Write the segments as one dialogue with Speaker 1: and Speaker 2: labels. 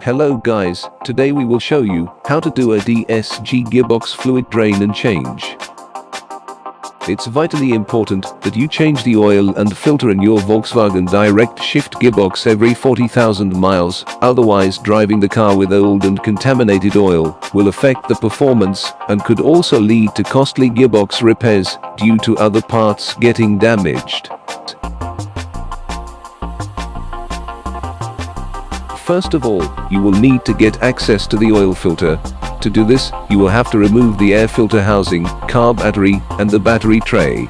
Speaker 1: Hello guys, today we will show you how to do a DSG gearbox fluid drain and change. It's vitally important that you change the oil and filter in your Volkswagen direct shift gearbox every 40,000 miles, otherwise driving the car with old and contaminated oil will affect the performance and could also lead to costly gearbox repairs due to other parts getting damaged. First of all, you will need to get access to the oil filter. To do this, you will have to remove the air filter housing, car battery, and the battery tray.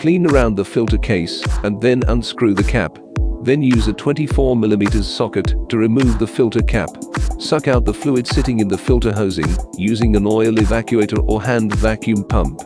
Speaker 1: Clean around the filter case and then unscrew the cap. Then use a 24mm socket to remove the filter cap. Suck out the fluid sitting in the filter housing using an oil evacuator or hand vacuum pump.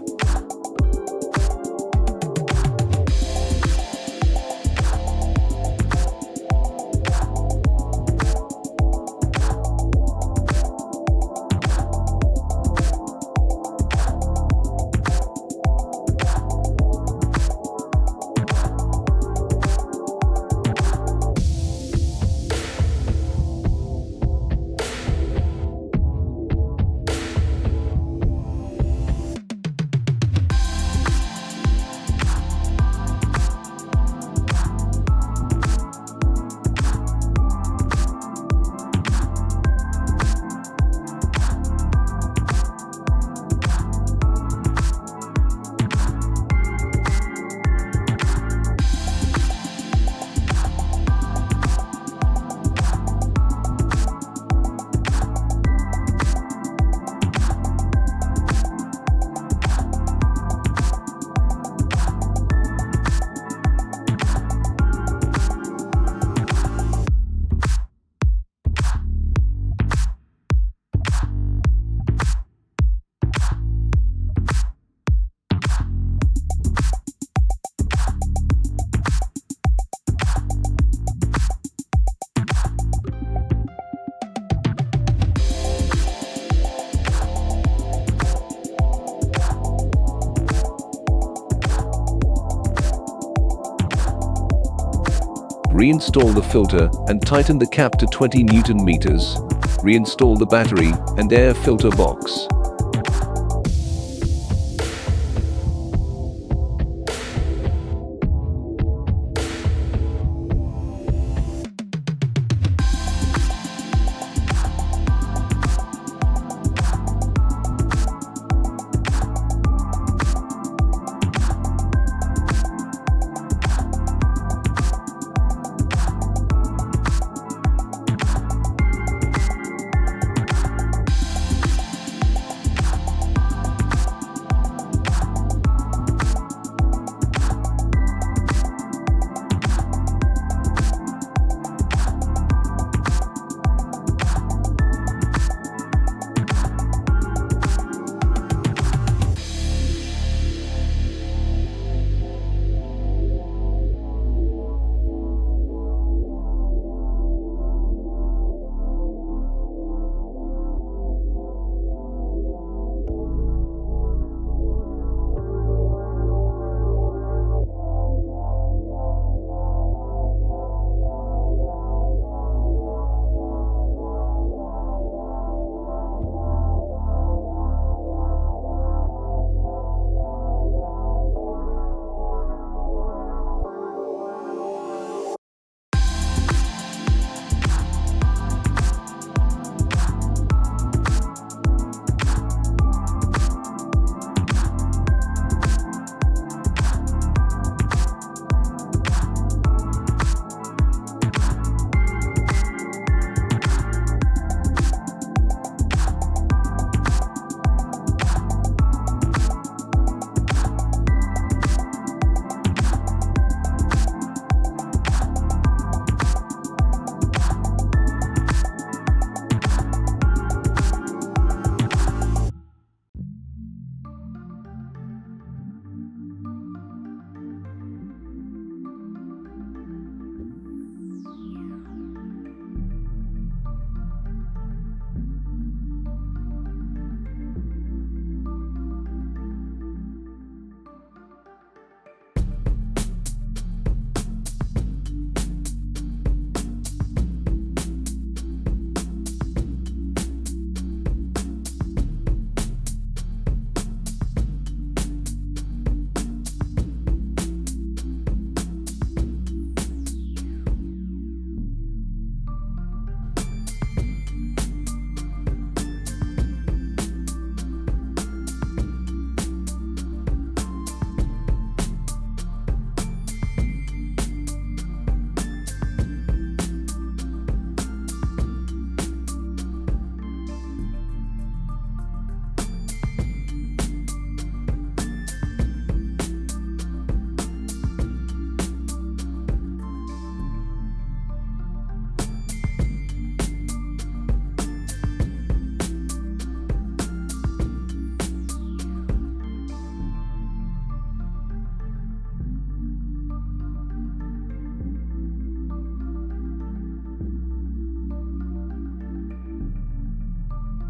Speaker 1: Reinstall the filter and tighten the cap to 20 Newton meters. Reinstall the battery and air filter box.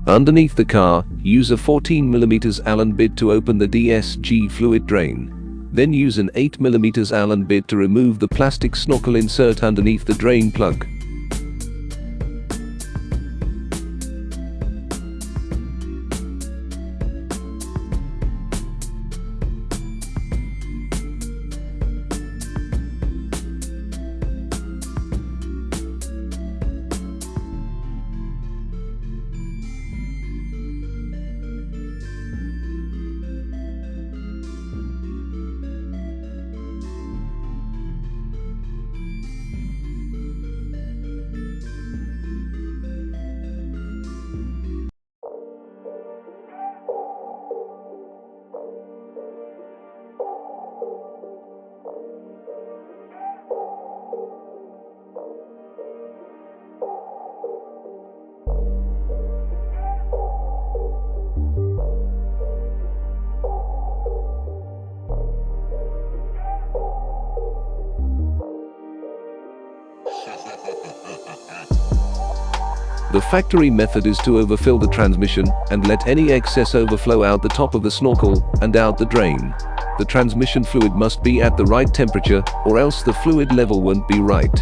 Speaker 1: Underneath the car, use a 14mm Allen bit to open the DSG fluid drain. Then use an 8mm Allen bit to remove the plastic snorkel insert underneath the drain plug. The factory method is to overfill the transmission and let any excess overflow out the top of the snorkel and out the drain. The transmission fluid must be at the right temperature, or else the fluid level won't be right.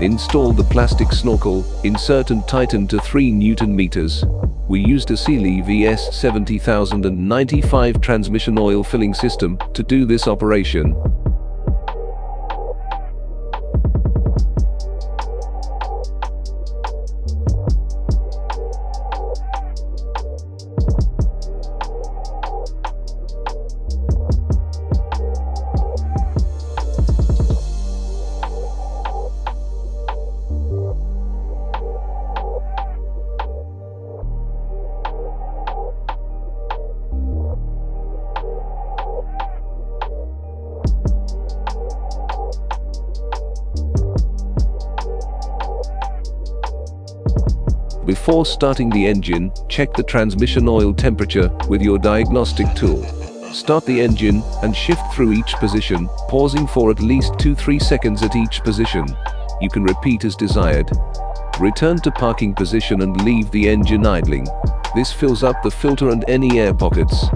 Speaker 1: Install the plastic snorkel, insert and tighten to 3 Newton meters. We used a Sealy VS 70095 transmission oil filling system to do this operation. Before starting the engine, check the transmission oil temperature with your diagnostic tool. Start the engine and shift through each position, pausing for at least 2-3 seconds at each position. You can repeat as desired. Return to parking position and leave the engine idling. This fills up the filter and any air pockets.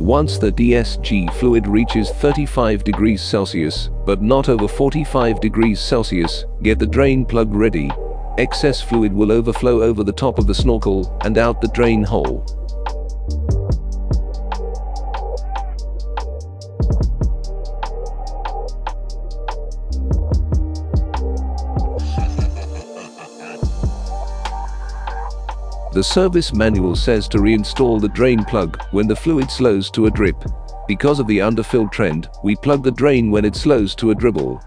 Speaker 1: Once the DSG fluid reaches 35 degrees Celsius, but not over 45 degrees Celsius, get the drain plug ready. Excess fluid will overflow over the top of the snorkel and out the drain hole. The service manual says to reinstall the drain plug when the fluid slows to a drip. Because of the underfill trend, we plug the drain when it slows to a dribble.